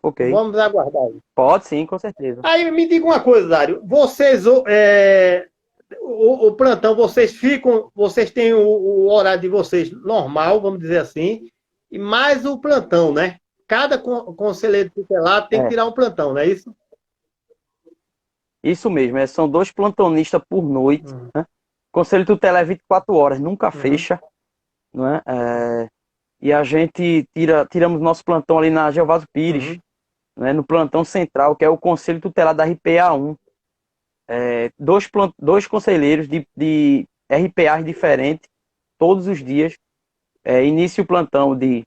Ok. Vamos aguardar. Pode sim, com certeza. Aí me diga uma coisa, Dário. Vocês, o plantão, vocês têm o horário de vocês normal, vamos dizer assim, e mais o plantão, né? Cada conselheiro tutelar tem que É, tirar um plantão, não é isso? isso mesmo. São 2 plantonistas por noite, Uhum. né? Conselho tutelar é 24 horas, nunca Uhum. fecha, não é? E a gente tiramos nosso plantão ali na Gervásio Pires, Uhum. né? No plantão central, que é o Conselho Tutelar da RPA1. Dois conselheiros de RPAs diferentes, todos os dias. Inicia o plantão de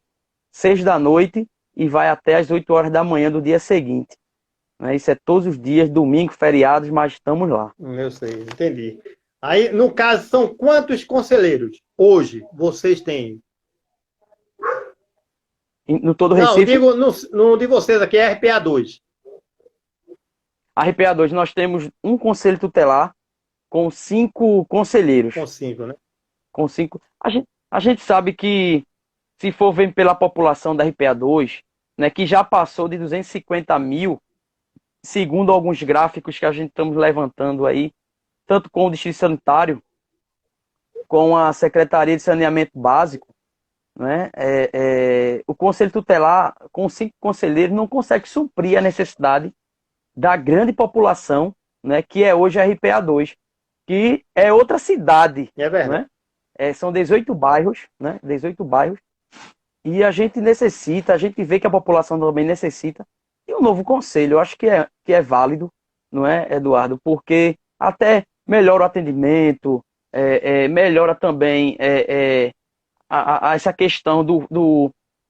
6 da noite e vai até as 8 horas da manhã do dia seguinte. Né? Isso é todos os dias, domingo, feriados, mas estamos lá. Eu sei, entendi. Aí, no caso, são quantos conselheiros hoje vocês têm? No todo Não, Recife, digo no de vocês aqui, é RPA2. a RPA2, nós temos um conselho tutelar com 5 conselheiros. Com 5, né? Com 5. A gente sabe que, se for ver pela população da RPA2, né, que já passou de 250 mil, segundo alguns gráficos que a gente estamos levantando aí, tanto com o Distrito Sanitário, com a Secretaria de Saneamento Básico, né, o Conselho Tutelar, com 5 conselheiros, não consegue suprir a necessidade da grande população, né, que é hoje a RPA2, que é outra cidade, É verdade. né? São 18 bairros, né? 18 bairros, e a gente necessita, a gente vê que a população também necessita de um novo conselho. Eu acho que é válido, não é, Eduardo? Porque até melhora o atendimento, melhora também essa questão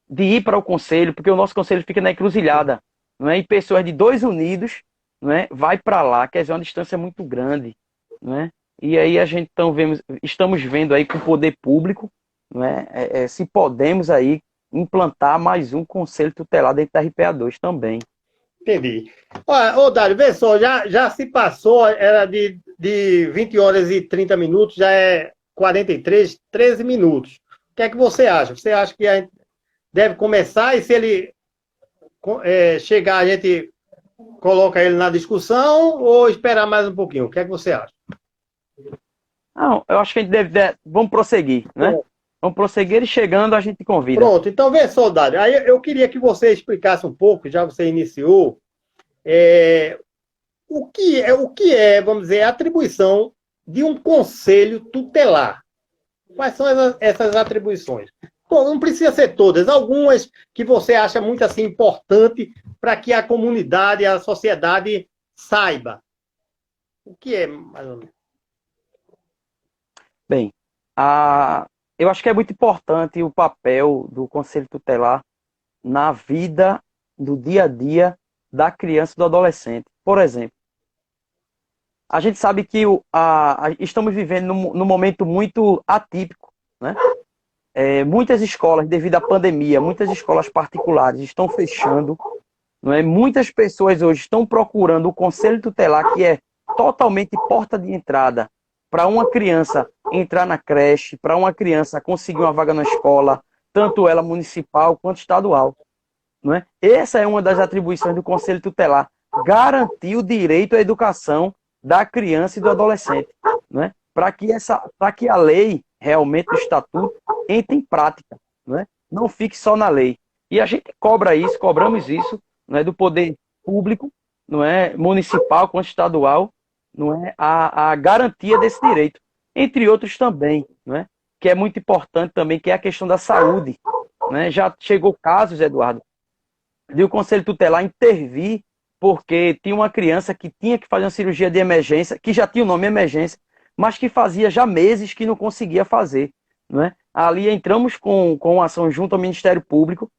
de ir para o conselho, porque o nosso conselho fica na encruzilhada, não é? E pessoas de 2 unidos, não é? Vai para lá, quer dizer, uma distância muito grande, não é? E aí a gente estamos vendo aí com o poder público, não é? Se podemos aí implantar mais um conselho tutelar dentro da RPA2 também. Entendi. Olha, ô Dário, vê só, já se passou, era de 20 horas e 30 minutos, já é 43, 13 minutos. O que é que você acha? Você acha que a gente deve começar e se ele chegar, a gente coloca ele na discussão ou esperar mais um pouquinho? O que é que você acha? Não, eu acho que a gente vamos prosseguir, né? Vamos prosseguir e chegando a gente convida. Pronto, então vê só, Dário, aí eu queria que você explicasse um pouco, já você iniciou, o que é, vamos dizer, a atribuição de um conselho tutelar. Quais são essas atribuições? Bom, não precisa ser todas, algumas que você acha muito assim importante para que a comunidade, a sociedade saiba. O que é, mais ou menos? Bem, eu acho que é muito importante o papel do Conselho Tutelar na vida do dia a dia da criança e do adolescente. Por exemplo, a gente sabe que estamos vivendo num momento muito atípico, né? Muitas escolas, devido à pandemia, muitas escolas particulares estão fechando, não é? Muitas pessoas hoje estão procurando o Conselho Tutelar, que é totalmente porta de entrada para uma criança entrar na creche, para uma criança conseguir uma vaga na escola, tanto ela municipal quanto estadual. Não é? Essa é uma das atribuições do Conselho Tutelar, garantir o direito à educação da criança e do adolescente, não é? Para que a lei, realmente, do estatuto, entre em prática, não é? Não fique só na lei. E a gente cobramos isso, não é, do poder público, não é, municipal quanto estadual, não é, a garantia desse direito, entre outros também, não é, que é muito importante também, que é a questão da saúde, né? Já chegou casos, Eduardo, de o Conselho Tutelar intervir porque tinha uma criança que tinha que fazer uma cirurgia de emergência, que já tinha o nome emergência, mas que fazia já meses que não conseguia fazer, não é? Ali entramos com ação junto ao Ministério Público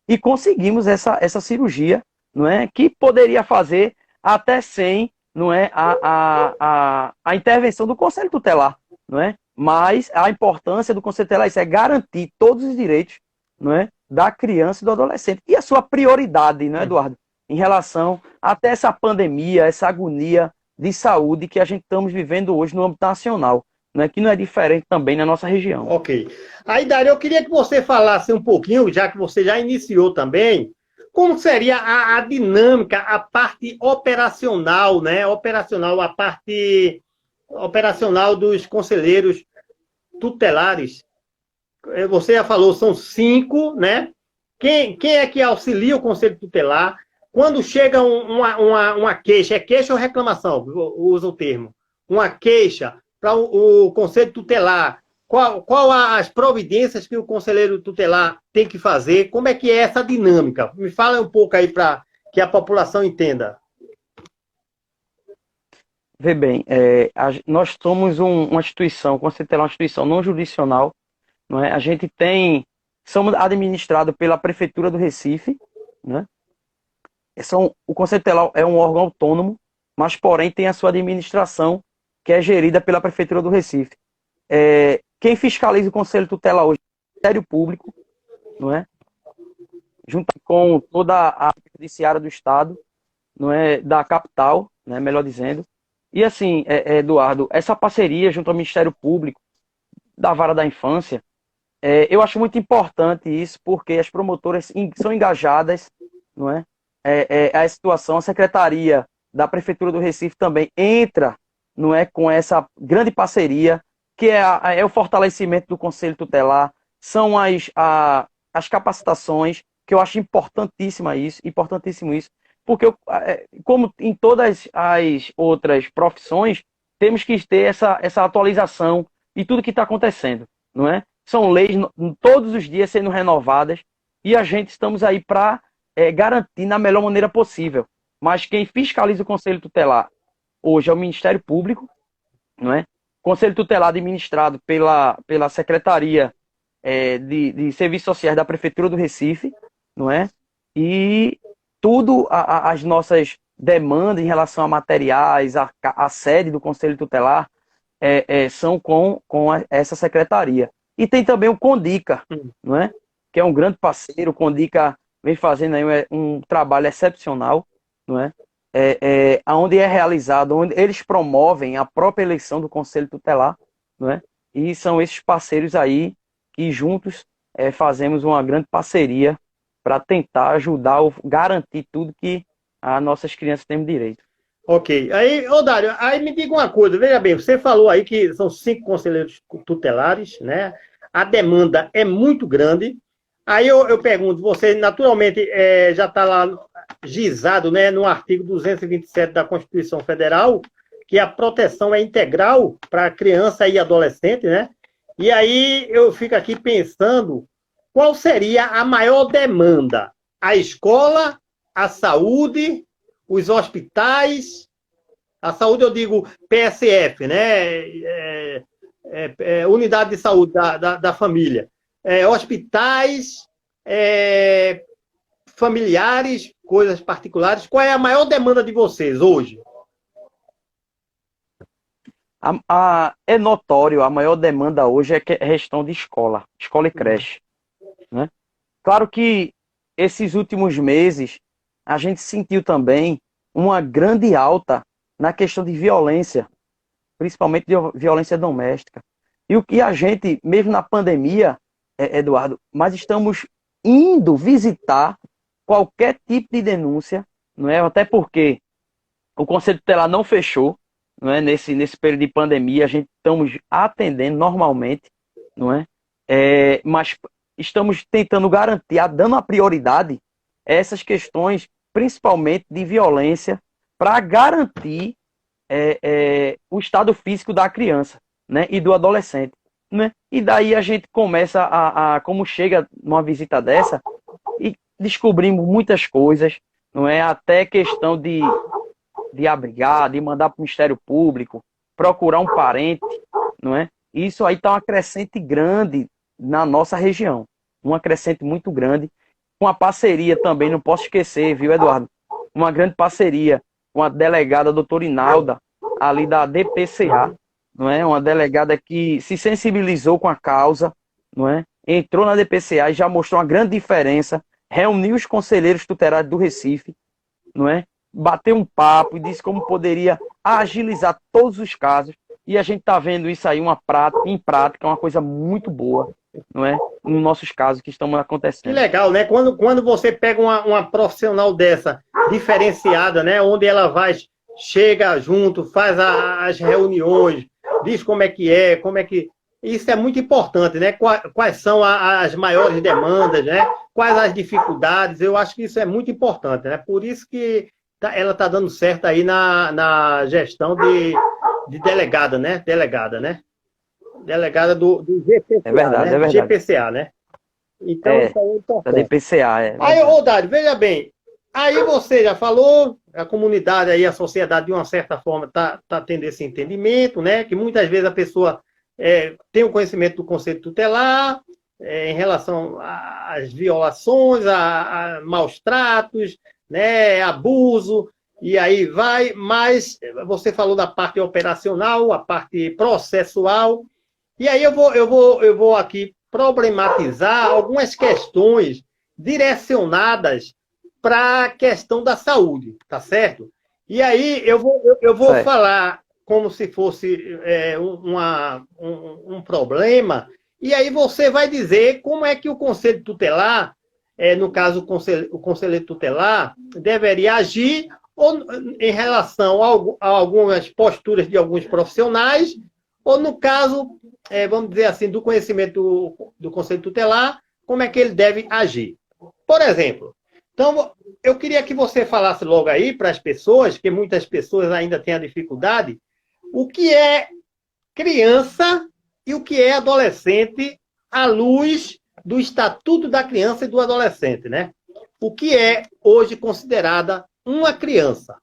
e conseguimos essa cirurgia, não é? Que poderia fazer até sem, não é, a intervenção do Conselho Tutelar, não é? Mas a importância do Conselho Tutelar é garantir todos os direitos, não é, da criança e do adolescente. E a sua prioridade, não é, Eduardo? Em relação até essa pandemia, essa agonia de saúde que a gente estamos vivendo hoje no âmbito nacional, né? Que não é diferente também na nossa região. Ok. Aí, Dário, eu queria que você falasse um pouquinho, já que você já iniciou também, como seria a dinâmica, a parte operacional, né? Operacional, a parte operacional dos conselheiros tutelares? Você já falou, são 5, né? Quem é que auxilia o conselho tutelar? Quando chega uma queixa, é queixa ou reclamação? Usa o termo. Uma queixa para o conselho tutelar. Qual as providências que o conselheiro tutelar tem que fazer? Como é que é essa dinâmica? Me fala um pouco aí para que a população entenda. Vê bem, nós somos uma instituição, o Conselho Tutelar é uma instituição não jurisdicional, não é? A gente somos administrados pela Prefeitura do Recife, né? O Conselho Tutelar é um órgão autônomo, mas porém tem a sua administração, que é gerida pela Prefeitura do Recife. Quem fiscaliza o Conselho Tutelar hoje é o Ministério Público, não é? Junto com toda a judiciária do Estado, não é? Da capital, né? Melhor dizendo. E assim, Eduardo, essa parceria junto ao Ministério Público, da Vara da Infância, eu acho muito importante isso, porque as promotoras são engajadas, não é? A situação, a Secretaria da Prefeitura do Recife também entra, não é, com essa grande parceria, que é o fortalecimento do Conselho Tutelar, são as capacitações, que eu acho importantíssimo isso, porque como em todas as outras profissões, temos que ter essa atualização de tudo que está acontecendo, não é? São leis todos os dias sendo renovadas e a gente estamos aí para garantir na melhor maneira possível. Mas quem fiscaliza o Conselho Tutelar hoje é o Ministério Público, não é? Conselho Tutelar administrado pela Secretaria de Serviços Sociais da Prefeitura do Recife, não é? E tudo as nossas demandas em relação a materiais, a sede do Conselho Tutelar são com essa secretaria. E tem também o Condica, não é? Que é um grande parceiro. O Condica vem fazendo aí um trabalho excepcional, não é? Onde é realizado, onde eles promovem a própria eleição do Conselho Tutelar, não é? E são esses parceiros aí que juntos fazemos uma grande parceria para tentar ajudar ou garantir tudo que as nossas crianças têm direito. Ok. Aí, Dário, aí me diga uma coisa, veja bem, você falou aí que são 5 conselheiros tutelares, né? A demanda é muito grande. Aí eu pergunto, você naturalmente já está lá gizado, né, no artigo 227 da Constituição Federal, que a proteção é integral para criança e adolescente, né? E aí eu fico aqui pensando, qual seria a maior demanda? A escola, a saúde, os hospitais, a saúde eu digo PSF, né? Unidade de saúde da família. Hospitais, familiares, coisas particulares. Qual é a maior demanda de vocês hoje? É notório, a maior demanda hoje é questão de escola e creche, né? Claro que esses últimos meses a gente sentiu também uma grande alta na questão de violência, principalmente de violência doméstica. E o que a gente, mesmo na pandemia, Eduardo, mas estamos indo visitar qualquer tipo de denúncia, não é? Até porque o Conselho Tutelar não fechou, não é? Nesse período de pandemia, a gente estamos atendendo normalmente, não é? Mas estamos tentando garantir, dando a prioridade a essas questões, principalmente de violência, para garantir o estado físico da criança, né? E do adolescente, né? E daí a gente começa como chega numa visita dessa, e descobrimos muitas coisas, não é? Até questão de abrigar, de mandar para o Ministério Público, procurar um parente, não é? Isso aí está uma crescente grande na nossa região, uma crescente muito grande, com a parceria também, não posso esquecer, viu, Eduardo? Uma grande parceria com a delegada doutora Inalda, ali da DPCA, não é? Uma delegada que se sensibilizou com a causa, não é? Entrou na DPCA e já mostrou uma grande diferença, reuniu os conselheiros tutelares do Recife, não é? Bateu um papo e disse como poderia agilizar todos os casos, e a gente está vendo isso aí em prática, uma coisa muito boa, não é? Nos nossos casos que estão Que acontecendo. legal, né? Quando você pega uma profissional dessa, diferenciada, né? Onde ela vai, chega junto, faz as reuniões, diz como é que. Isso é muito importante, né? Quais são as maiores demandas, né? Quais as dificuldades? Eu acho que isso é muito importante, né? Por isso que ela está dando certo aí na gestão de delegada, né? Delegada, né? Delegada do É GPCA, verdade, né? é verdade. GPCA, né? Então, É, isso aí é da importante. DPCA, é Aí, verdade. ô Dário, veja bem, aí você já falou, a comunidade aí, a sociedade, de uma certa forma, tá tendo esse entendimento, né? Que muitas vezes a pessoa tem o conhecimento do conceito tutelar em relação às violações, a maus tratos, né? Abuso, e aí vai, mas você falou da parte operacional, a parte processual, e aí eu vou aqui problematizar algumas questões direcionadas para a questão da saúde, tá certo? E aí eu vou Certo. falar como se fosse um problema, e aí você vai dizer como é que o Conselho Tutelar, no caso o Conselho Tutelar, deveria agir ou, em relação a algumas posturas de alguns profissionais, ou no caso, vamos dizer assim, do conhecimento do Conselho Tutelar, como é que ele deve agir. Por exemplo, então, eu queria que você falasse logo aí para as pessoas, que muitas pessoas ainda têm a dificuldade, o que é criança e o que é adolescente à luz do Estatuto da Criança e do Adolescente, né? O que é hoje considerada uma criança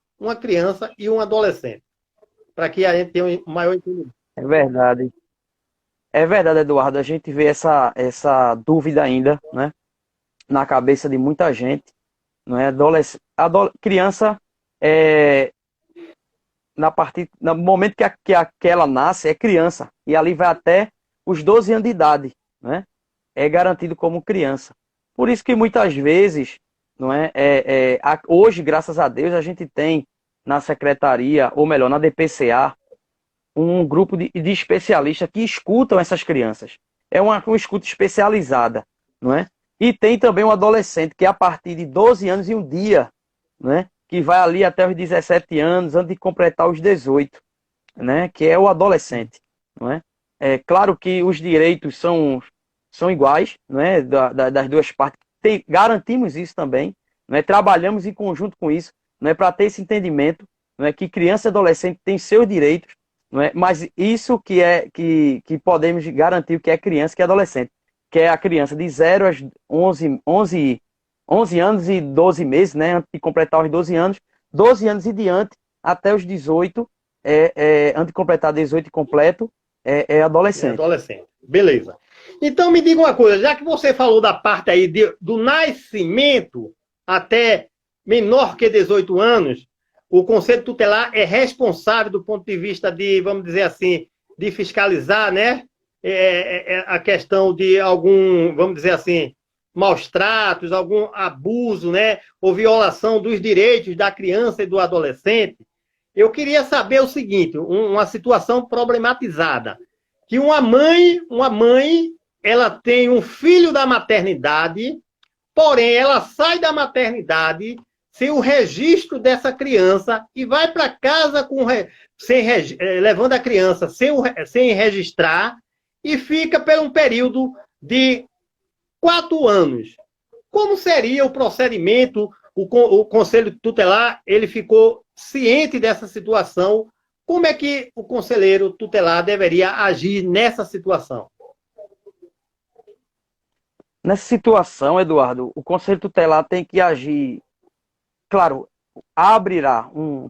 e um adolescente, para que a gente tenha um maior entendimento. É verdade. É verdade, Eduardo. A gente vê essa dúvida ainda, né? Na cabeça de muita gente, não é? Criança, é, no momento que ela nasce, é criança. E ali vai até os 12 anos de idade, né? É garantido como criança. Por isso que muitas vezes, não é? Hoje, graças a Deus, a gente tem na secretaria, ou melhor, na DPCA, um grupo de especialistas que escutam essas crianças. É uma escuta especializada, não é? E tem também um adolescente que é a partir de 12 anos e um dia, né? Que vai ali até os 17 anos, antes de completar os 18, né? Que é o adolescente, não é? É claro que os direitos são iguais, né? Das duas partes. Garantimos isso também, né? Trabalhamos em conjunto com isso, né? Para ter esse entendimento, né? Que criança e adolescente têm seus direitos, não é? Mas isso que podemos garantir que é criança, que é adolescente, que é a criança de 0 a 11 anos e 12 meses, né? Antes de completar os 12 anos e diante, até os 18, antes de completar 18 completo, é adolescente. Adolescente. Beleza. Então me diga uma coisa, já que você falou da parte aí do nascimento até menor que 18 anos, o Conselho Tutelar é responsável do ponto de vista de, vamos dizer assim, de fiscalizar, né? A questão de algum, vamos dizer assim, maus tratos, algum abuso, né? Ou violação dos direitos da criança e do adolescente. Eu queria saber o seguinte, uma situação problematizada, que uma mãe, ela tem um filho da maternidade, porém ela sai da maternidade sem o registro dessa criança e vai para casa levando a criança sem registrar e fica por um período de 4 anos. Como seria o procedimento? O Conselho Tutelar, ele ficou ciente dessa situação. Como é que o conselheiro tutelar deveria agir nessa situação? Nessa situação, Eduardo, o Conselho Tutelar tem que agir, claro, abrirá um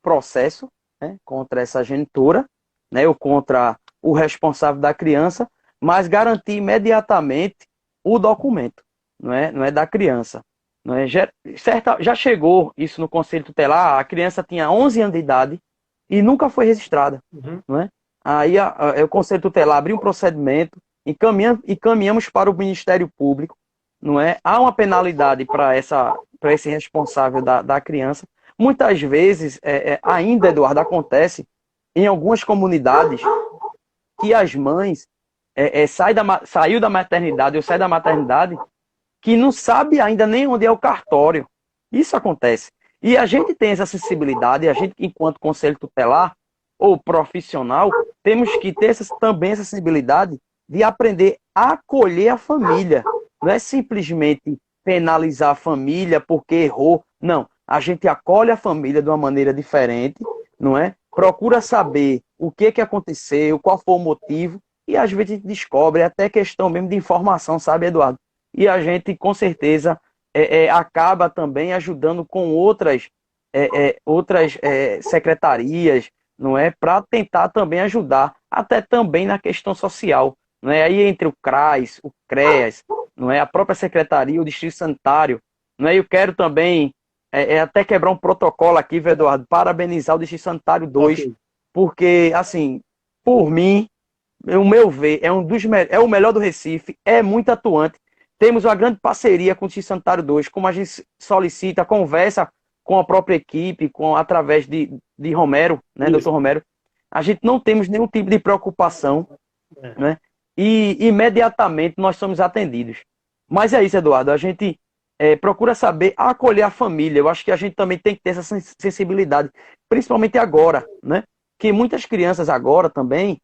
processo, né, contra essa genitora, né, ou contra o responsável da criança, mas garantir imediatamente o documento, não é da criança. Não é? Já chegou isso no Conselho Tutelar, a criança tinha 11 anos de idade e nunca foi registrada. Uhum. Não é? Aí o Conselho Tutelar abriu um procedimento, encaminhamos para o Ministério Público, não é? Há uma penalidade para esse responsável da criança. Muitas vezes, ainda, Eduardo, acontece em algumas comunidades que as mães saiu da maternidade ou sai da maternidade, que não sabe ainda nem onde é o cartório. Isso acontece. E a gente tem essa sensibilidade, a gente, enquanto conselho tutelar ou profissional, temos que ter também essa sensibilidade de aprender a acolher a família. Não é simplesmente penalizar a família porque errou. Não. A gente acolhe a família de uma maneira diferente, não é? Procura saber o que aconteceu, qual foi o motivo, e às vezes a gente descobre até questão mesmo de informação, sabe, Eduardo? E a gente, com certeza, acaba também ajudando com outras secretarias, não é? Para tentar também ajudar, até também na questão social, não é? Aí entre o CRAS, o CREAS, não é? A própria secretaria, o Distrito Sanitário, não é? Eu quero também até quebrar um protocolo aqui, viu, Eduardo, parabenizar o Distrito Sanitário 2, okay, porque, assim, por mim, o meu ver, é o melhor do Recife, é muito atuante. Temos uma grande parceria com o Distrito Sanitário 2, como a gente solicita, conversa com a própria equipe, através de Romero, né, doutor Romero, a gente não temos nenhum tipo de preocupação, né, e imediatamente nós somos atendidos. Mas é isso, Eduardo, a gente procura saber acolher a família. Eu acho que a gente também tem que ter essa sensibilidade, principalmente agora, né, que muitas crianças agora também,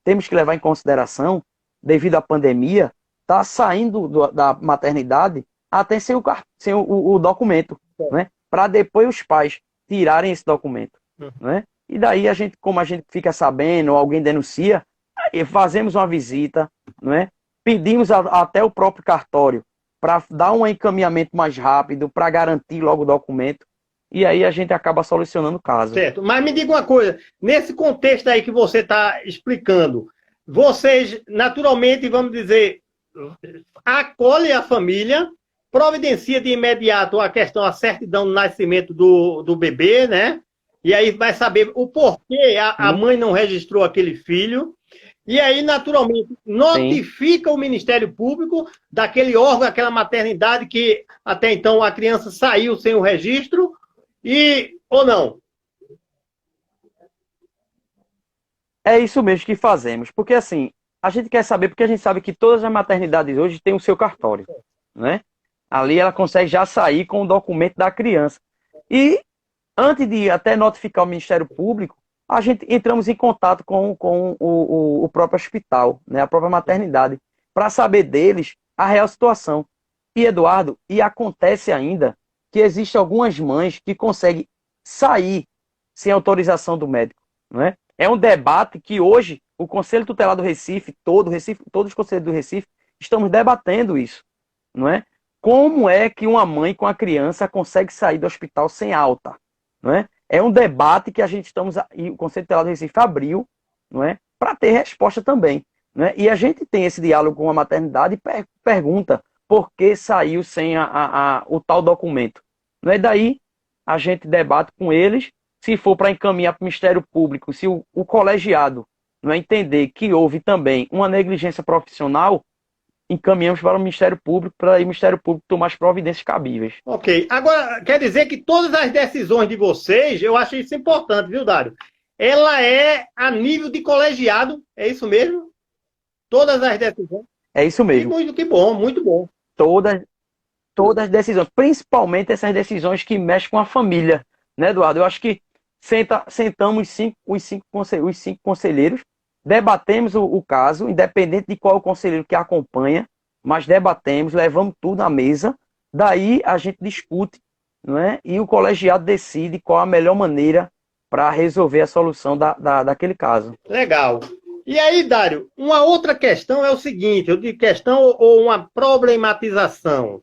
temos que levar em consideração, devido à pandemia, está saindo da maternidade até sem o documento, né? Para depois os pais tirarem esse documento, né? E daí como a gente fica sabendo, ou alguém denuncia, aí fazemos uma visita, né? Pedimos até o próprio cartório para dar um encaminhamento mais rápido, para garantir logo o documento, e aí a gente acaba solucionando o caso. Certo, mas me diga uma coisa, nesse contexto aí que você está explicando, vocês naturalmente, vamos dizer, acolhe a família, providencia de imediato a certidão do nascimento do bebê, né? E aí vai saber o porquê a mãe não registrou aquele filho. E aí, naturalmente, notifica o Ministério Público daquele órgão, daquela maternidade que até então a criança saiu sem o registro, ou não? É isso mesmo que fazemos. Porque assim, a gente quer saber, porque a gente sabe que todas as maternidades hoje têm o seu cartório, né? Ali ela consegue já sair com o documento da criança. E antes de até notificar o Ministério Público, a gente entramos em contato com o próprio hospital, né? A própria maternidade, para saber deles a real situação. E, Eduardo, acontece ainda que existem algumas mães que conseguem sair sem autorização do médico, não é? É um debate que hoje o Conselho Tutelar do Recife, todos os conselhos do Recife, estamos debatendo isso, não é? Como é que uma mãe com a criança consegue sair do hospital sem alta, não é? É um debate que e o Conselho Tutelar do Recife abriu, não é? Para ter resposta também, não é? E a gente tem esse diálogo com a maternidade e pergunta por que saiu sem o tal documento, não é? Daí a gente debate com eles. Se for para encaminhar para o Ministério Público, se o colegiado não entender que houve também uma negligência profissional, encaminhamos para o Ministério Público, para o Ministério Público tomar as providências cabíveis. Ok. Agora, quer dizer que todas as decisões de vocês, eu acho isso importante, viu, Dário? Ela é a nível de colegiado, é isso mesmo? Todas as decisões? É isso mesmo. Que bom, muito bom. Todas as decisões, principalmente essas decisões que mexem com a família, né, Eduardo? Eu acho que sentamos os cinco conselheiros, debatemos o caso, independente de qual o conselheiro que acompanha, mas debatemos, levamos tudo à mesa, daí a gente discute, não é? E o colegiado decide qual a melhor maneira para resolver a solução daquele caso. Legal. E aí, Dário, uma outra questão é o seguinte, eu digo questão ou uma problematização.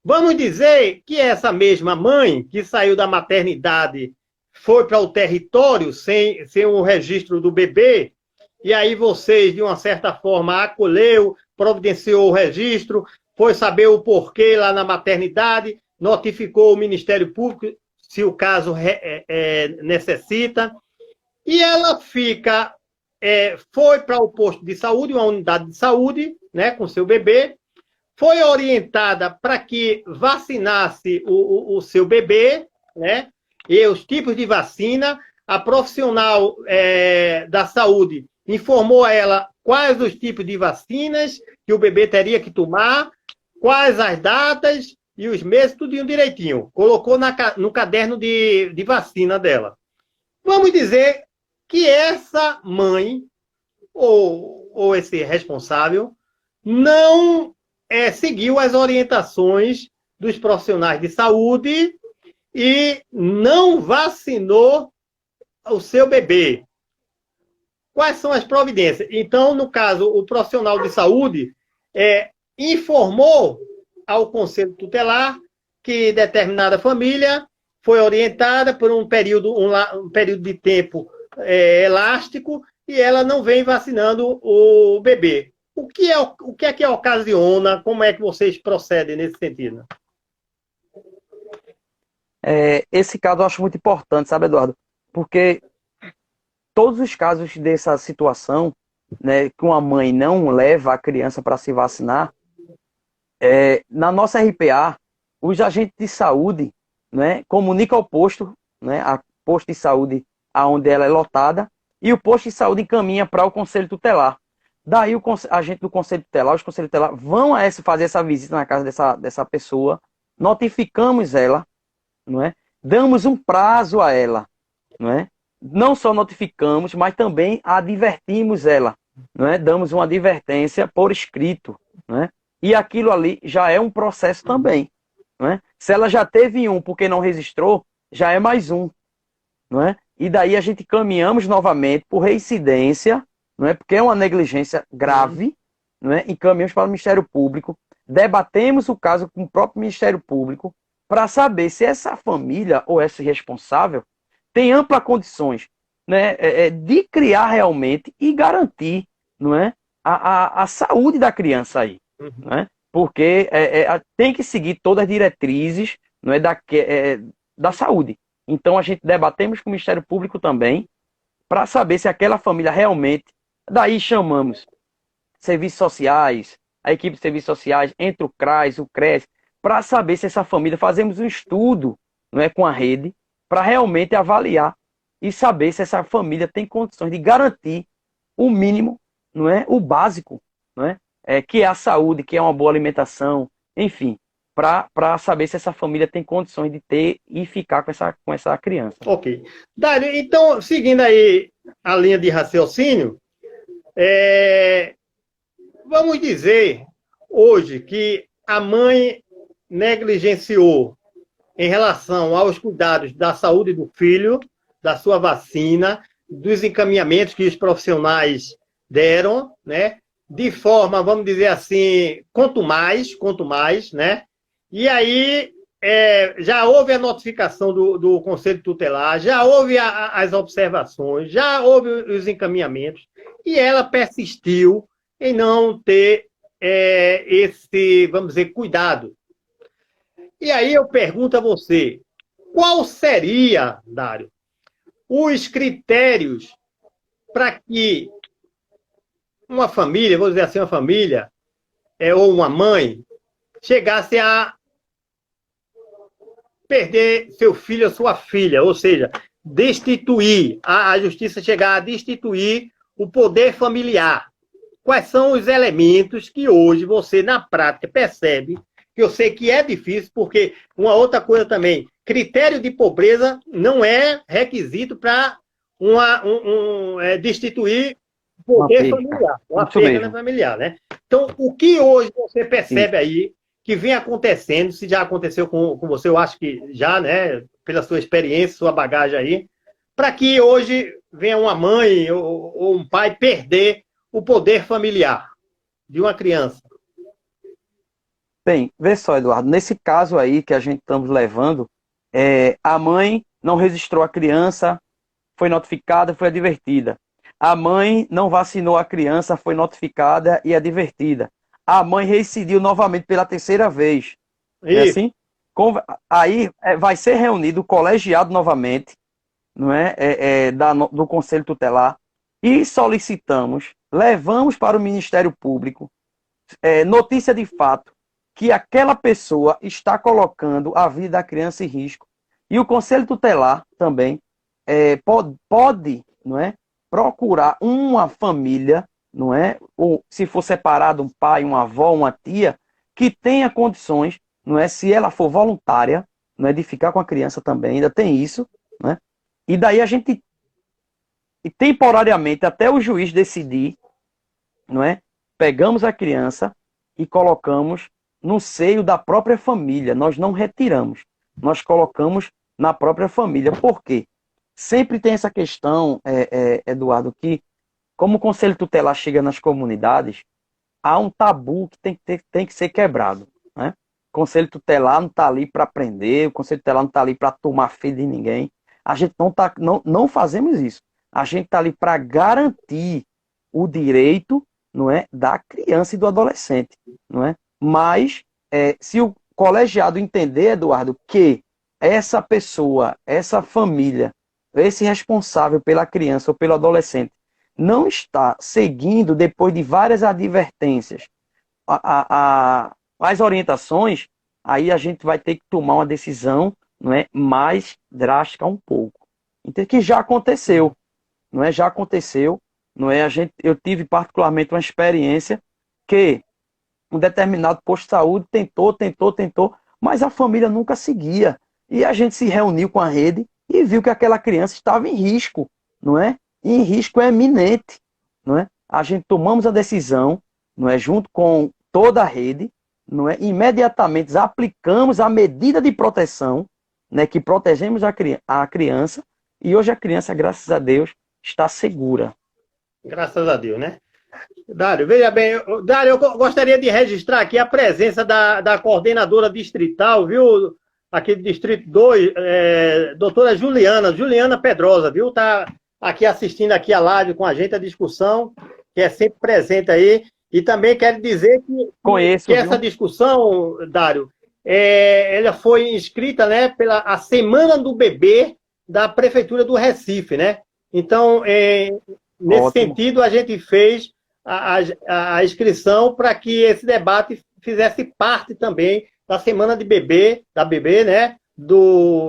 Vamos dizer que essa mesma mãe que saiu da maternidade foi para o território sem o registro do bebê, e aí vocês, de uma certa forma, acolheu, providenciou o registro, foi saber o porquê lá na maternidade, notificou o Ministério Público, se o caso necessita, e ela foi para o posto de saúde, uma unidade de saúde, né, com seu bebê, foi orientada para que vacinasse o seu bebê, né? E os tipos de vacina, a profissional da saúde informou a ela quais os tipos de vacinas que o bebê teria que tomar, quais as datas e os meses, tudo direitinho. Colocou no caderno de vacina dela. Vamos dizer que essa mãe, ou esse responsável, não seguiu as orientações dos profissionais de saúde e não vacinou o seu bebê. Quais são as providências? Então, no caso, o profissional de saúde informou ao Conselho Tutelar que determinada família foi orientada por um período de tempo elástico e ela não vem vacinando o bebê. O que é que ocasiona? Como é que vocês procedem nesse sentido? Esse caso eu acho muito importante, sabe, Eduardo? Porque todos os casos dessa situação, né, que uma mãe não leva a criança para se vacinar, na nossa RPA, os agentes de saúde, né, comunicam ao posto, né, a posto de saúde aonde ela é lotada, e o posto de saúde encaminha para o Conselho Tutelar. Daí o agente do Conselho Tutelar, os Conselhos Tutelar vão fazer essa visita na casa dessa pessoa, notificamos ela, não é? Damos um prazo a ela, não é? Não só notificamos, mas também advertimos ela, não é? Damos uma advertência por escrito, não é? E aquilo ali já é um processo também, não é? Se ela já teve um porque não registrou, já é mais um, não é? E daí a gente caminhamos novamente por reincidência, não é? Porque é uma negligência grave, não é? Encaminhamos para o Ministério Público, debatemos o caso com o próprio Ministério Público para saber se essa família ou esse responsável tem amplas condições, né, de criar realmente e garantir, não é, a saúde da criança aí, não é? Porque tem que seguir todas as diretrizes, não é, da saúde. Então a gente debatemos com o Ministério Público também para saber se aquela família realmente, daí chamamos serviços sociais, a equipe de serviços sociais, entre o CRAS, o CRES, para saber se essa família, fazemos um estudo, não é, com a rede, para realmente avaliar e saber se essa família tem condições de garantir o mínimo, não é, o básico, não é, que é a saúde, que é uma boa alimentação, enfim, para saber se essa família tem condições de ter e ficar com essa criança. Ok. Dário, então, seguindo aí a linha de raciocínio, vamos dizer hoje que a mãe negligenciou em relação aos cuidados da saúde do filho, da sua vacina, dos encaminhamentos que os profissionais deram, né? De forma, vamos dizer assim, quanto mais, né? E aí já houve a notificação do Conselho Tutelar, já houve as observações, já houve os encaminhamentos, e ela persistiu em não ter esse, vamos dizer, cuidado. E aí eu pergunto a você, qual seria, Dário, os critérios para que uma família, vou dizer assim, uma família, ou uma mãe, chegasse a perder seu filho ou sua filha, ou seja, destituir, a justiça chegar a destituir o poder familiar? Quais são os elementos que hoje você, na prática, percebe, que eu sei que é difícil, porque uma outra coisa também, critério de pobreza não é requisito para destituir o poder familiar, uma perda familiar, né? Então, o que hoje você percebe aí que vem acontecendo, se já aconteceu com você, eu acho que já, né, pela sua experiência, sua bagagem aí, para que hoje venha uma mãe ou um pai perder o poder familiar de uma criança? Bem, vê só, Eduardo, nesse caso aí que a gente estamos levando, a mãe não registrou a criança, foi notificada, foi advertida. A mãe não vacinou a criança, foi notificada e advertida. A mãe reincidiu novamente pela terceira vez. É assim? Aí vai ser reunido o colegiado novamente, não é? Do Conselho Tutelar, e solicitamos, levamos para o Ministério Público notícia de fato que aquela pessoa está colocando a vida da criança em risco. E o Conselho Tutelar também pode, não é, procurar uma família, não é? Ou se for separado, um pai, uma avó, uma tia, que tenha condições, não é? Se ela for voluntária, não é? De ficar com a criança também, ainda tem isso, né? E daí a gente, temporariamente, até o juiz decidir, não é? Pegamos a criança e colocamos no seio da própria família. Nós não retiramos, nós colocamos na própria família. Por quê? Sempre tem essa questão, Eduardo, que como o conselho tutelar chega nas comunidades, há um tabu que tem que ser quebrado, né? O conselho tutelar não está ali para prender, o conselho tutelar não está ali para tomar filho de ninguém. A gente não fazemos isso. A gente está ali para garantir o direito, não é, da criança e do adolescente, não é? Mas se o colegiado entender, Eduardo, que essa pessoa, essa família, esse responsável pela criança ou pelo adolescente não está seguindo, depois de várias advertências, as orientações, aí a gente vai ter que tomar uma decisão, não é, mais drástica um pouco. Então, que já aconteceu, não é? Já aconteceu, não é? Eu tive particularmente uma experiência que um determinado posto de saúde tentou, mas a família nunca seguia. E a gente se reuniu com a rede e viu que aquela criança estava em risco, não é? Em risco eminente, não é? A gente tomamos a decisão, não é, junto com toda a rede, não é? Imediatamente aplicamos a medida de proteção, né, que protegemos a criança, e hoje a criança, graças a Deus, está segura. Graças a Deus, né? Dário, veja bem, Dário, eu gostaria de registrar aqui a presença da coordenadora distrital, viu? Aqui do Distrito 2, doutora Juliana Pedrosa, viu? Tá aqui assistindo aqui a live com a gente, a discussão, que é sempre presente aí. E também quero dizer que essa discussão, Dário, ela foi inscrita, né, pela a Semana do Bebê da Prefeitura do Recife, né? Então, nesse sentido, a gente fez a inscrição para que esse debate fizesse parte também da Semana de Bebê, né,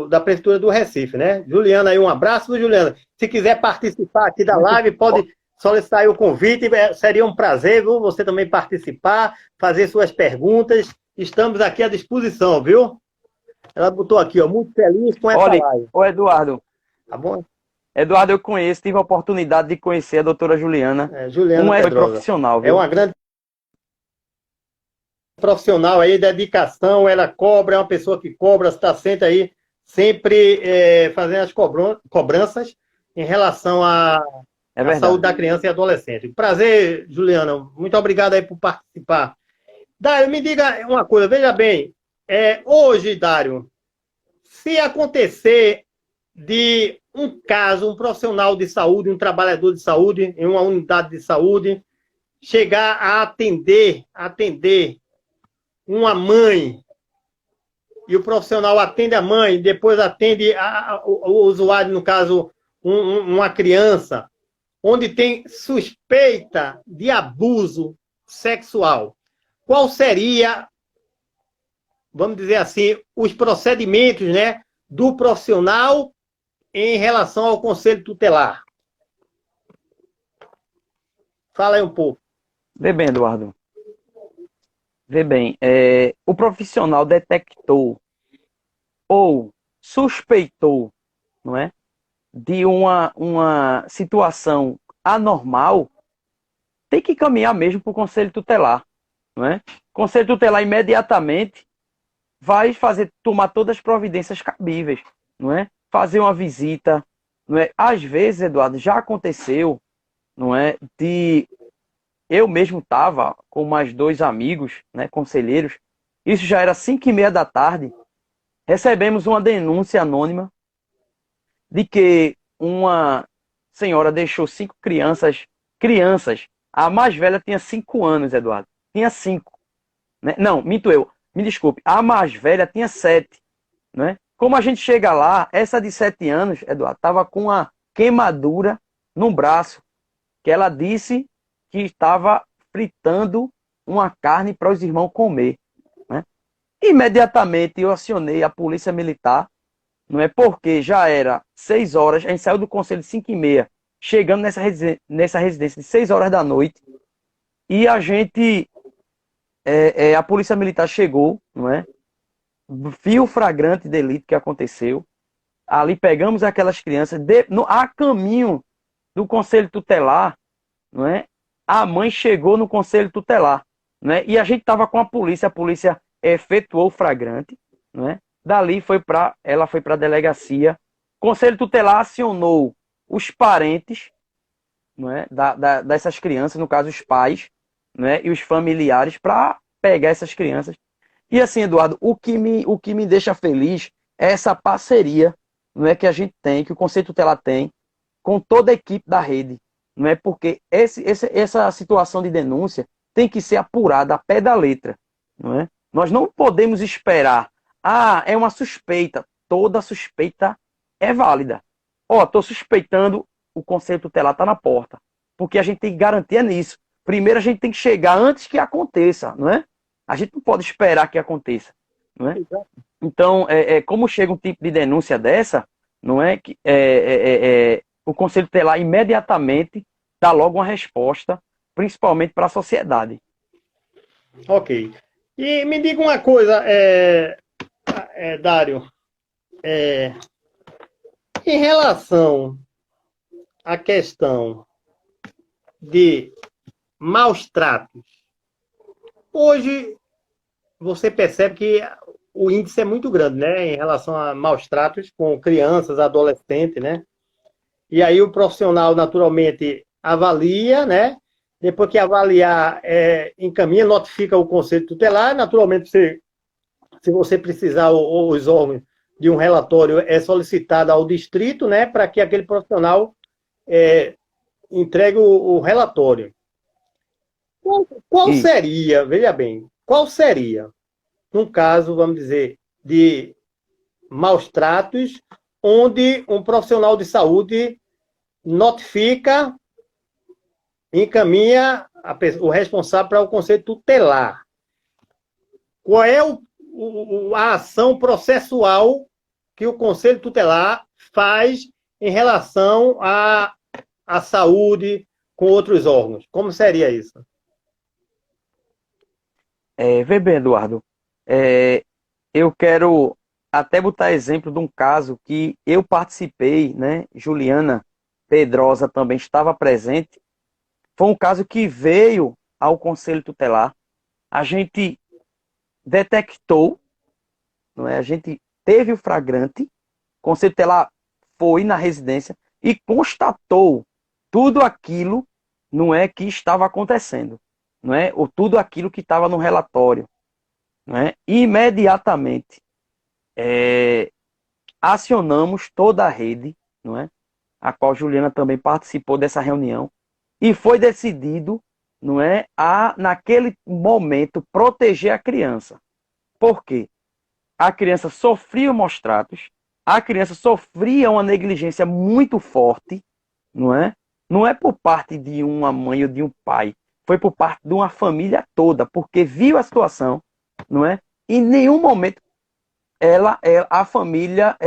da Prefeitura do Recife, né? Juliana, aí um abraço, Juliana. Se quiser participar aqui da live, pode solicitar aí o convite, seria um prazer, viu? Você também participar, fazer suas perguntas, estamos aqui à disposição, viu? Ela botou aqui, ó, muito feliz com essa live. Ô Eduardo. Tá bom? Eduardo, eu conheço, tive a oportunidade de conhecer a doutora Juliana. Juliana Pedrosa. Profissional, viu? É uma grande profissional aí, dedicação, ela cobra, é uma pessoa que cobra, está sempre fazendo as cobranças em relação à saúde da criança e adolescente. Prazer, Juliana, muito obrigado aí por participar. Dário, me diga uma coisa, veja bem, hoje, Dário, se acontecer de um caso, um profissional de saúde, um trabalhador de saúde, em uma unidade de saúde, chegar a atender uma mãe, e o profissional atende a mãe, depois atende o usuário, no caso, uma criança, onde tem suspeita de abuso sexual. Qual seria, vamos dizer assim, os procedimentos, né, do profissional em relação ao conselho tutelar? Fala aí um pouco. Vê bem, Eduardo. Vê bem, o profissional detectou ou suspeitou, não é, de uma situação anormal, tem que caminhar mesmo para o conselho tutelar, não é? O conselho tutelar imediatamente vai tomar todas as providências cabíveis, não é? Fazer uma visita, não é? Às vezes, Eduardo, já aconteceu, não é, eu mesmo estava com mais 2 amigos, né, conselheiros, isso já era 5h30 da tarde, recebemos uma denúncia anônima de que uma senhora deixou 5 crianças, a mais velha tinha 5 anos, Eduardo, tinha 5, né? Não, minto eu, me desculpe, a mais velha tinha 7, né? Como a gente chega lá, essa de 7 anos, Eduardo, estava com uma queimadura no braço, que ela disse que estava fritando uma carne para os irmãos comer, né? Imediatamente eu acionei a polícia militar, não é, porque já era 6 horas, a gente saiu do conselho de 5h30, chegando nessa residência de 6 horas da noite, e a gente, a polícia militar chegou, não é? Viu o flagrante delito que aconteceu, ali pegamos aquelas crianças, a caminho do conselho tutelar, não é? A mãe chegou no conselho tutelar, não é? E a gente estava com a polícia efetuou o flagrante, não é? Dali ela foi para a delegacia, o conselho tutelar acionou os parentes, não é? Dessas crianças, no caso os pais, não é? E os familiares, para pegar essas crianças. E assim, Eduardo, o que me deixa feliz é essa parceria, não é, que a gente tem, que o conselho tutelar tem, com toda a equipe da rede, não é? Porque essa situação de denúncia tem que ser apurada a pé da letra, não é? Nós não podemos esperar, é uma suspeita, toda suspeita é válida. Estou suspeitando, o conselho tutelar está na porta, porque a gente tem que garantir nisso. Primeiro a gente tem que chegar antes que aconteça, não é? A gente não pode esperar que aconteça, não é? Então, como chega um tipo de denúncia dessa, não é que o conselho tutelar imediatamente dá logo uma resposta, principalmente para a sociedade. Ok. E me diga uma coisa, Dário, em relação à questão de maus tratos, hoje você percebe que o índice é muito grande, né, em relação a maus tratos com crianças, adolescentes, né? E aí o profissional, naturalmente, avalia, né? Depois que avaliar, encaminha, notifica o conselho tutelar. Naturalmente, se você precisar, os órgãos de um relatório, é solicitado ao distrito, né? Para que aquele profissional entregue o relatório. Qual seria, veja bem, qual seria, num caso, vamos dizer, de maus tratos, onde um profissional de saúde notifica, encaminha o responsável para o conselho tutelar? Qual é a ação processual que o conselho tutelar faz em relação à saúde com outros órgãos? Como seria isso? Vê bem, Eduardo, eu quero até botar exemplo de um caso que eu participei, né? Juliana Pedrosa também estava presente. Foi um caso que veio ao conselho tutelar. A gente detectou, não é? A gente teve o flagrante, o conselho tutelar foi na residência e constatou tudo aquilo, não é, que estava acontecendo, não é? Ou tudo aquilo que estava no relatório, não é? Imediatamente acionamos toda a rede, não é? A qual Juliana também participou dessa reunião, e foi decidido, não é, naquele momento, proteger a criança. Por quê? A criança sofria maus tratos, a criança sofria uma negligência muito forte, não é? Não é por parte de uma mãe ou de um pai, foi por parte de uma família toda, porque viu a situação, não é? Em nenhum momento a família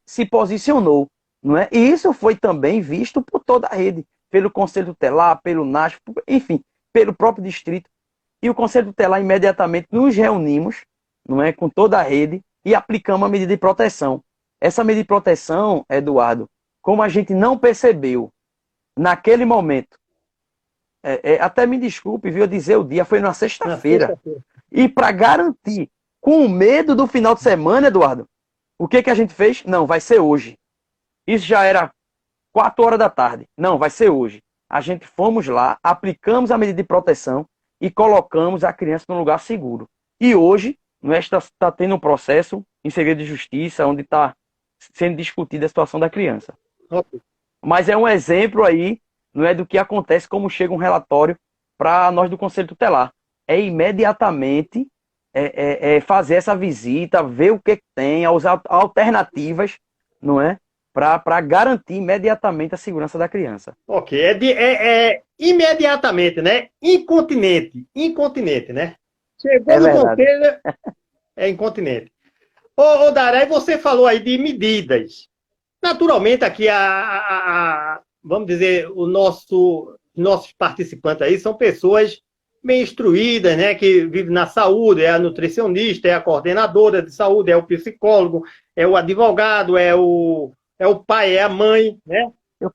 se posicionou, não é? E isso foi também visto por toda a rede, pelo Conselho Tutelar, pelo NASF, enfim, pelo próprio distrito. E o Conselho Tutelar, imediatamente, nos reunimos, não é, com toda a rede e aplicamos a medida de proteção. Essa medida de proteção, Eduardo, como a gente não percebeu naquele momento, até me desculpe, viu, eu dizer o dia, foi na sexta-feira. E para garantir, com medo do final de semana, Eduardo, o que a gente fez? Não, vai ser hoje. Isso já era 4 horas da tarde. Não, vai ser hoje. A gente fomos lá, aplicamos a medida de proteção e colocamos a criança num lugar seguro. E hoje, está tendo um processo em segredo de justiça, onde está sendo discutida a situação da criança. Okay. Mas é um exemplo aí, não é, do que acontece, como chega um relatório para nós do Conselho Tutelar. É imediatamente fazer essa visita, ver o que tem, as alternativas, não é? Para garantir imediatamente a segurança da criança. Ok, imediatamente, né? Incontinente, né? Chegou no conselho, é incontinente. Daré, você falou aí de medidas. Naturalmente, aqui vamos dizer, nossos participantes aí são pessoas bem instruídas, né, que vivem na saúde, é a nutricionista, é a coordenadora de saúde, é o psicólogo, é o advogado, é o pai, é a mãe, né? Eu,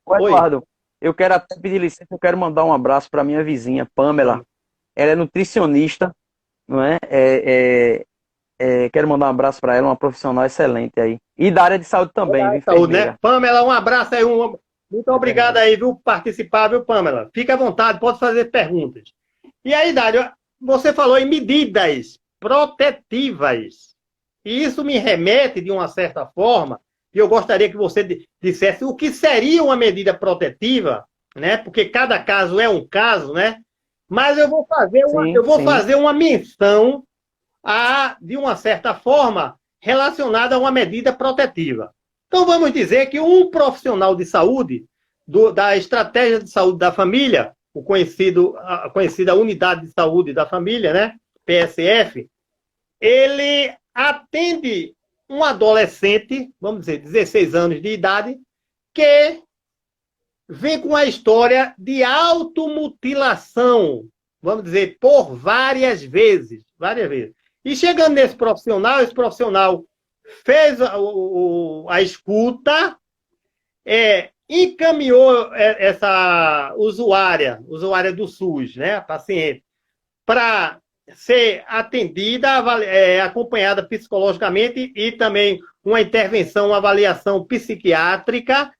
Ô, Oi. Eduardo, eu quero até pedir licença, eu quero mandar um abraço para minha vizinha, Pamela. Ela é nutricionista, não é? Quero mandar um abraço para ela, uma profissional excelente aí. E da área de saúde também, viu, Saúde, né? enfermeira. Pamela, um abraço aí, muito obrigado Enfermeira. aí, viu, por participar, viu, Pamela? Fique à vontade, pode fazer perguntas. E aí, Dário, você falou em medidas protetivas. E isso me remete, de uma certa forma, e eu gostaria que você dissesse o que seria uma medida protetiva, né? Porque cada caso é um caso, né? Mas eu Sim, vou sim. fazer uma menção de uma certa forma, relacionada a uma medida protetiva. Então, vamos dizer que um profissional de saúde, da estratégia de saúde da família, a conhecida unidade de saúde da família, né? PSF, ele atende um adolescente, vamos dizer, 16 anos de idade, que vem com a história de automutilação, vamos dizer, por várias vezes, várias vezes. E chegando nesse profissional, esse profissional fez a escuta, encaminhou essa usuária do SUS, né, a paciente, para ser atendida, acompanhada psicologicamente e também uma intervenção, uma avaliação psiquiátrica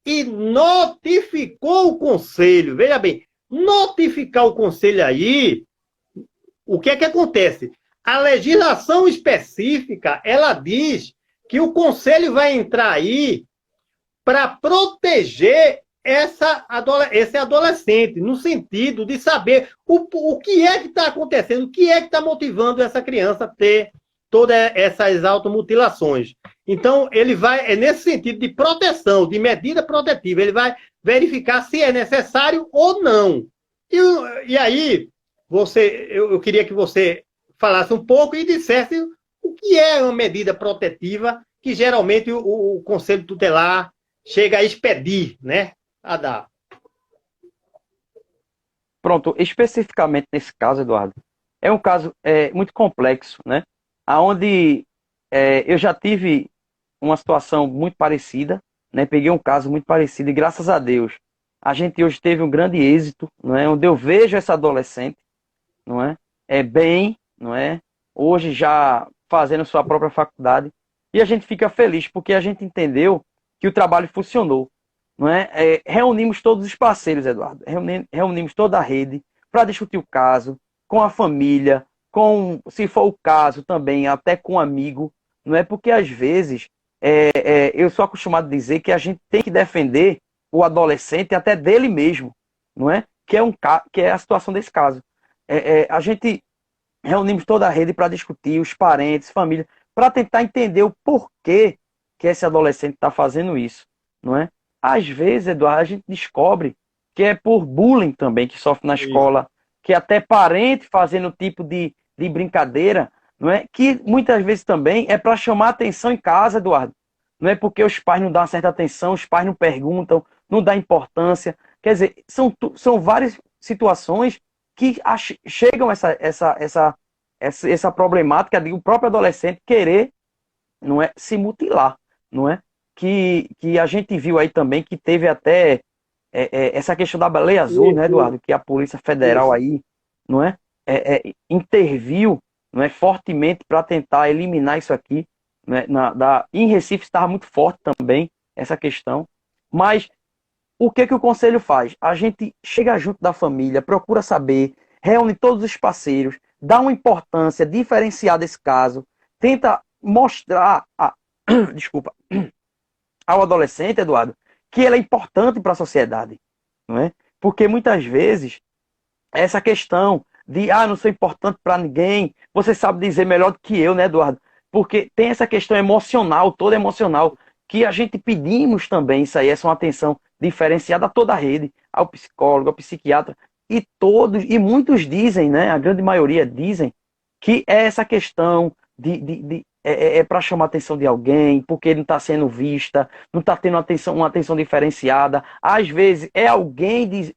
e notificou o conselho. Veja bem, notificar o conselho aí, o que é que acontece? A legislação específica, ela diz que o conselho vai entrar aí para proteger esse adolescente, no sentido de saber o que é que está acontecendo, o que é que está motivando essa criança a ter todas essas automutilações. Então, ele vai, nesse sentido de proteção, de medida protetiva, ele vai verificar se é necessário ou não. E aí, eu queria que você falasse um pouco e dissesse o que é uma medida protetiva que geralmente o Conselho Tutelar chega a expedir, né? A dar. Pronto, especificamente nesse caso, Eduardo, é um caso muito complexo, né? Onde eu já tive uma situação muito parecida, né? Peguei um caso muito parecido e graças a Deus a gente hoje teve um grande êxito, não é? Onde eu vejo essa adolescente, não é? Bem, não é? Hoje já fazendo sua própria faculdade e a gente fica feliz porque a gente entendeu que o trabalho funcionou, não é? Reunimos todos os parceiros, Eduardo, reunimos toda a rede para discutir o caso com a família, se for o caso também, até com um amigo, não é? Porque às vezes eu sou acostumado a dizer que a gente tem que defender o adolescente até dele mesmo, não é? Que é a situação desse caso. A gente reunimos toda a rede para discutir, os parentes, família, para tentar entender o porquê que esse adolescente está fazendo isso, não é? Às vezes, Eduardo, a gente descobre que é por bullying também que sofre na Isso. escola, que até parente fazendo tipo de brincadeira, não é? Que muitas vezes também é para chamar atenção em casa, Eduardo. Não é porque os pais não dão certa atenção, os pais não perguntam, não dão importância. Quer dizer, são várias situações que chegam essa problemática de o próprio adolescente querer, não é, se mutilar, não é? Que a gente viu aí também que teve até essa questão da baleia azul, né, Isso, Eduardo? Que a Polícia Federal isso. aí, não é? Interviu, não é, fortemente para tentar eliminar isso aqui, né? Em Recife estava muito forte também essa questão, mas o que o conselho faz? A gente chega junto da família, procura saber, reúne todos os parceiros, dá uma importância diferenciada desse caso, tenta mostrar desculpa, ao adolescente, Eduardo, que ele é importante para a sociedade, não é? Porque muitas vezes essa questão de não sou importante para ninguém, você sabe dizer melhor do que eu, né, Eduardo? Porque tem essa questão emocional, toda emocional, que a gente pedimos também, isso aí, essa é uma atenção diferenciada a toda a rede, ao psicólogo, ao psiquiatra, e muitos dizem, né, a grande maioria dizem, que é essa questão é para chamar a atenção de alguém, porque não está sendo vista, não está tendo uma atenção diferenciada. Às vezes é alguém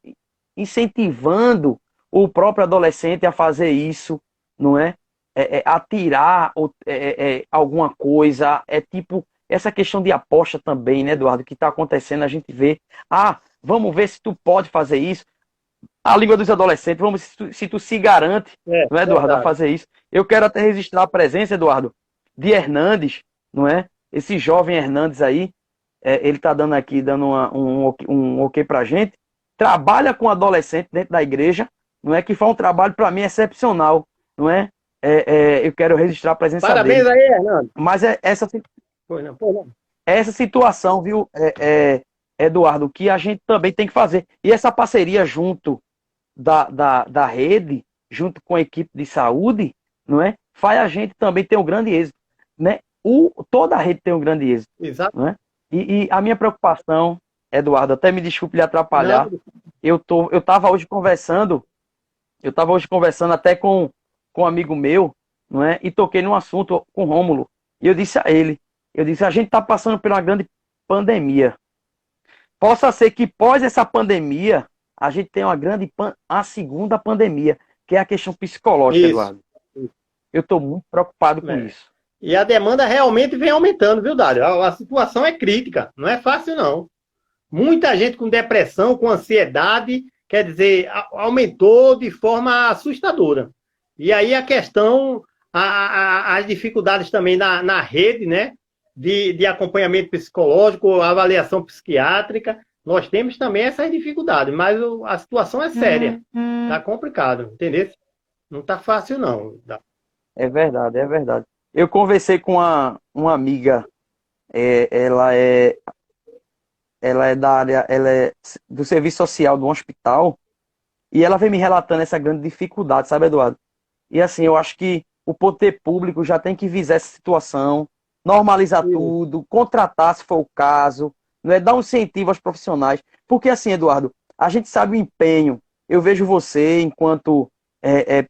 incentivando o próprio adolescente a fazer isso, não é? Atirar alguma coisa, é tipo essa questão de aposta também, né, Eduardo, que está acontecendo, a gente vê, vamos ver se tu pode fazer isso. A língua dos adolescentes, vamos ver se tu se garante, não é, Eduardo, a fazer isso. Eu quero até registrar a presença, Eduardo, de Hernandes, não é? Esse jovem Hernandes aí, ele está dando aqui, dando um ok pra gente, trabalha com adolescente dentro da igreja, não é? Que faz um trabalho para mim excepcional, não é? Eu quero registrar a presença Parabéns dele. aí, Hernandes. Mas Pois não. Essa situação, viu, Eduardo, que a gente também tem que fazer. E essa parceria junto da rede, junto com a equipe de saúde, não é? Faz a gente também ter um grande êxito, né? Toda a rede tem um grande êxito. Exato. Não é? E a minha preocupação, Eduardo, até me desculpe lhe atrapalhar, Não. eu estava hoje conversando até com um amigo meu, não é? E toquei num assunto com o Rômulo, e eu disse a ele, a gente está passando por uma grande pandemia. Possa ser que pós essa pandemia, a gente tenha a segunda pandemia, que é a questão psicológica, Isso. Eduardo. Eu estou muito preocupado com isso. E a demanda realmente vem aumentando, viu, Dário? A situação é crítica, não é fácil, não. Muita gente com depressão, com ansiedade, quer dizer, aumentou de forma assustadora. E aí a questão, as dificuldades também na rede, né? De acompanhamento psicológico, avaliação psiquiátrica, nós temos também essas dificuldades, mas a situação é séria. Tá complicado, entendeu? Não tá fácil, não. É verdade, é verdade. Eu conversei com uma amiga, ela é da área, ela é do serviço social do hospital, e ela vem me relatando essa grande dificuldade, sabe, Eduardo? E assim, eu acho que o poder público já tem que visar essa situação, normalizar tudo, contratar se for o caso, não é? Dar um incentivo aos profissionais. Porque assim, Eduardo, a gente sabe o empenho. Eu vejo você enquanto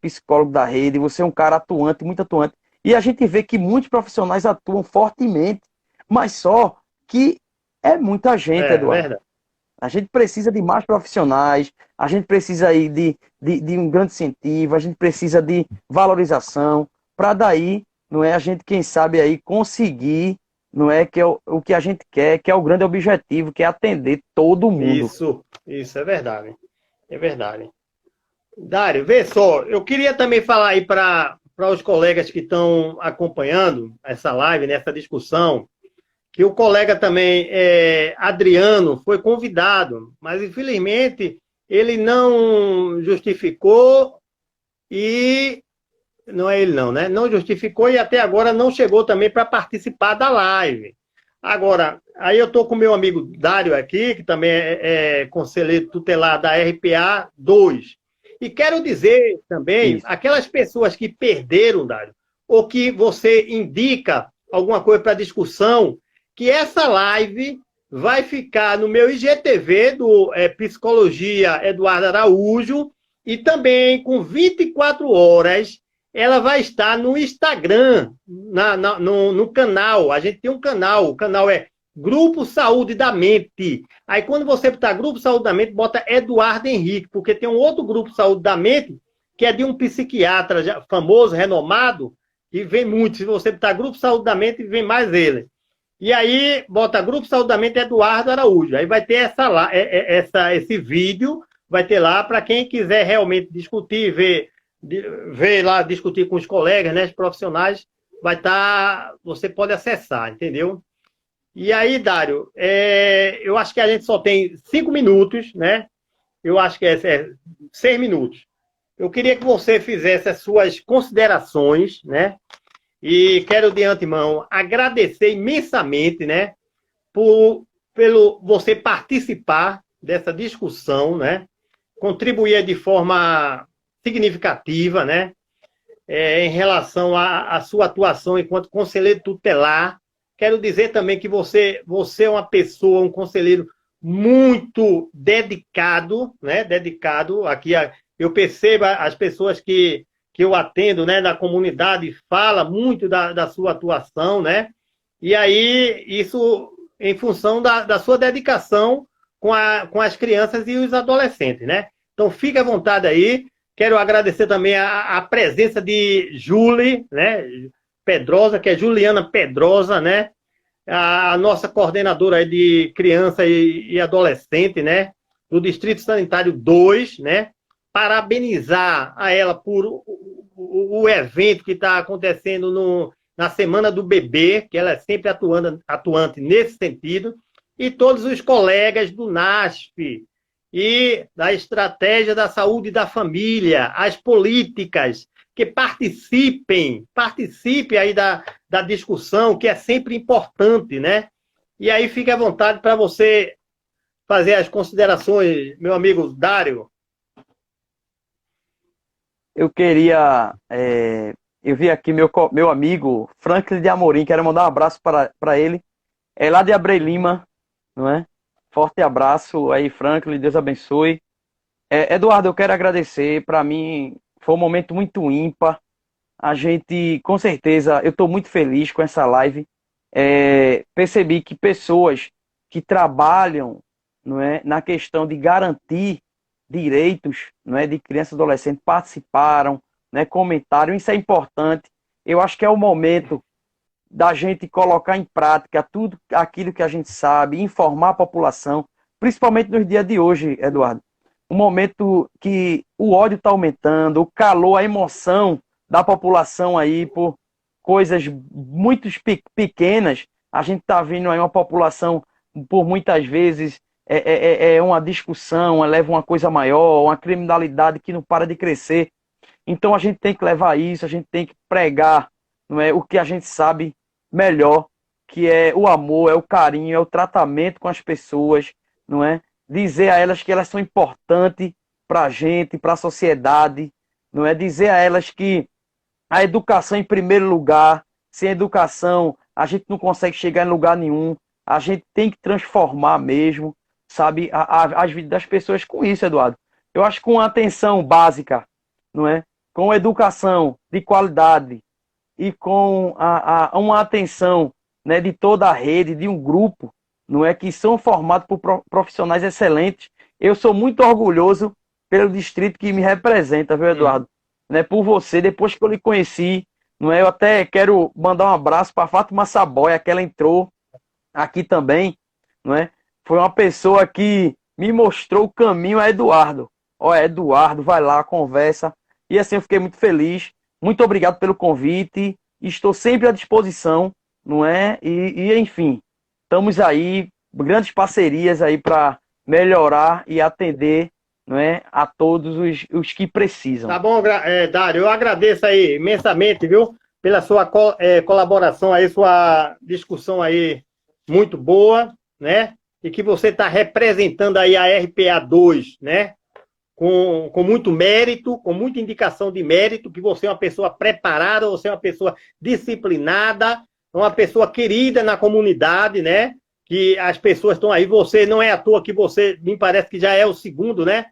psicólogo da rede, você é um cara atuante, muito atuante. E a gente vê que muitos profissionais atuam fortemente, mas só que é muita gente, Eduardo. Verdade. A gente precisa de mais profissionais, a gente precisa aí de um grande incentivo, a gente precisa de valorização, para daí, não é, a gente, quem sabe aí, conseguir, não é, que é o que a gente quer, que é o grande objetivo, que é atender todo mundo. Isso é verdade. É verdade. Dário, vê só, eu queria também falar aí para os colegas que estão acompanhando essa live, nessa discussão, que o colega também, Adriano, foi convidado, mas infelizmente ele não justificou e... Não é ele não, né? Não justificou e até agora não chegou também para participar da live. Agora, aí eu estou com meu amigo Dário aqui, que também é conselheiro tutelar da RPA 2. E quero dizer também, aquelas pessoas que perderam, Dário, ou que você indica alguma coisa para discussão, que essa live vai ficar no meu IGTV do Psicologia Eduardo Araújo e também com 24 horas ela vai estar no Instagram, no canal. A gente tem um canal, o canal é Grupo Saúde da Mente. Aí quando você botar Grupo Saúde da Mente, bota Eduardo Henrique, porque tem um outro Grupo Saúde da Mente, que é de um psiquiatra já famoso, renomado, e vem muito. Se você botar Grupo Saúde da Mente, vem mais ele. E aí, bota Grupo Saúde da Mente Eduardo Araújo. Aí vai ter esse vídeo, vai ter lá, para quem quiser realmente discutir, ver lá, discutir com os colegas, né, os profissionais, vai estar, você pode acessar, entendeu? E aí, Dário, eu acho que a gente só tem 5 minutos, né? Eu acho que é 6 minutos. Eu queria que você fizesse as suas considerações, né? E quero, de antemão, agradecer imensamente, né? Pelo você participar dessa discussão, né? Contribuir de forma significativa, né? Em relação à sua atuação enquanto conselheiro tutelar. Quero dizer também que você é uma pessoa, um conselheiro muito dedicado, né? Dedicado. Aqui eu percebo as pessoas que que eu atendo, né, na comunidade, fala muito da sua atuação, né? E aí, isso em função da sua dedicação com as crianças e os adolescentes, né? Então, fique à vontade aí. Quero agradecer também a presença de Julie, né? Pedrosa, que é Juliana Pedrosa, né? A nossa coordenadora aí de criança e adolescente, né? Do Distrito Sanitário 2, né? Parabenizar a ela por o evento que está acontecendo na Semana do Bebê, que ela é sempre atuante nesse sentido, e todos os colegas do NASF e da Estratégia da Saúde da Família, as políticas, que participem aí da discussão, que é sempre importante, né? E aí fique à vontade para você fazer as considerações, meu amigo Dário. Eu queria. Eu vi aqui meu amigo Franklin de Amorim, quero mandar um abraço para ele. É lá de Abreu Lima, não é? Forte abraço aí, Franklin, Deus abençoe. Eduardo, eu quero agradecer. Para mim, foi um momento muito ímpar. A gente, com certeza, eu estou muito feliz com essa live. Percebi que pessoas que trabalham, não é, na questão de garantir direitos, não é, de criança e adolescente participaram, né, comentaram. Isso é importante. Eu acho que é o momento da gente colocar em prática tudo aquilo que a gente sabe, informar a população, principalmente nos dias de hoje, Eduardo. Um momento que o ódio está aumentando, o calor, a emoção da população aí por coisas muito pequenas. A gente está vendo aí uma população, por muitas vezes, uma discussão, leva uma coisa maior, uma criminalidade que não para de crescer. Então a gente tem que levar isso, a gente tem que pregar, não é, o que a gente sabe melhor, que é o amor, é o carinho, é o tratamento com as pessoas, não é? Dizer a elas que elas são importantes para a gente, para a sociedade, não é? Dizer a elas que a educação em primeiro lugar, sem educação a gente não consegue chegar em lugar nenhum, a gente tem que transformar mesmo, sabe, as vidas das pessoas com isso, Eduardo. Eu acho que com atenção básica, não é? Com educação de qualidade e com uma atenção, né, de toda a rede, de um grupo, não é, que são formados por profissionais excelentes. Eu sou muito orgulhoso pelo distrito que me representa, viu, Eduardo? Né, por você, depois que eu lhe conheci, não é, eu até quero mandar um abraço para a Fátima Saboia, que ela entrou aqui também, não é? Foi uma pessoa que me mostrou o caminho a Eduardo. Ó, Eduardo, vai lá, conversa. E assim eu fiquei muito feliz. Muito obrigado pelo convite. Estou sempre à disposição, não é? Enfim, estamos aí, grandes parcerias aí para melhorar e atender, não é, a todos os que precisam. Tá bom, Dário, eu agradeço aí imensamente, viu? Pela sua colaboração aí, sua discussão aí muito boa, né? E que você está representando aí a RPA 2, né? Com muito mérito, com muita indicação de mérito, que você é uma pessoa preparada, você é uma pessoa disciplinada, uma pessoa querida na comunidade, né? Que as pessoas estão aí, você não é à toa que você, me parece que já é o segundo, né?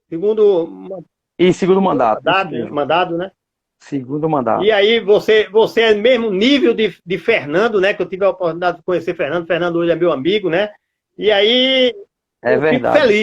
Segundo mandato. Mandado, né? Segundo mandato. E aí, você é mesmo nível de Fernando, né? Que eu tive a oportunidade de conhecer Fernando. Fernando hoje é meu amigo, né? E aí,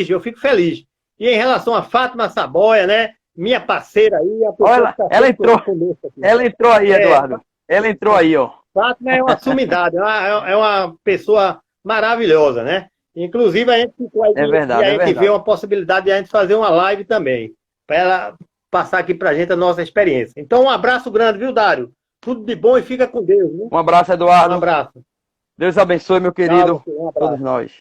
eu fico feliz. E em relação a Fátima Saboia, né? Minha parceira aí. Olha, ela entrou aí, Eduardo. Ela entrou aí, ó. Fátima é uma sumidade, é uma pessoa maravilhosa, né? Inclusive, a gente ficou aí, a gente vê uma possibilidade de a gente fazer uma live também, para ela passar aqui para a gente a nossa experiência. Então, um abraço grande, viu, Dário? Tudo de bom e fica com Deus. Né? Um abraço, Eduardo. Um abraço. Deus abençoe, meu querido. Tchau, todos nós.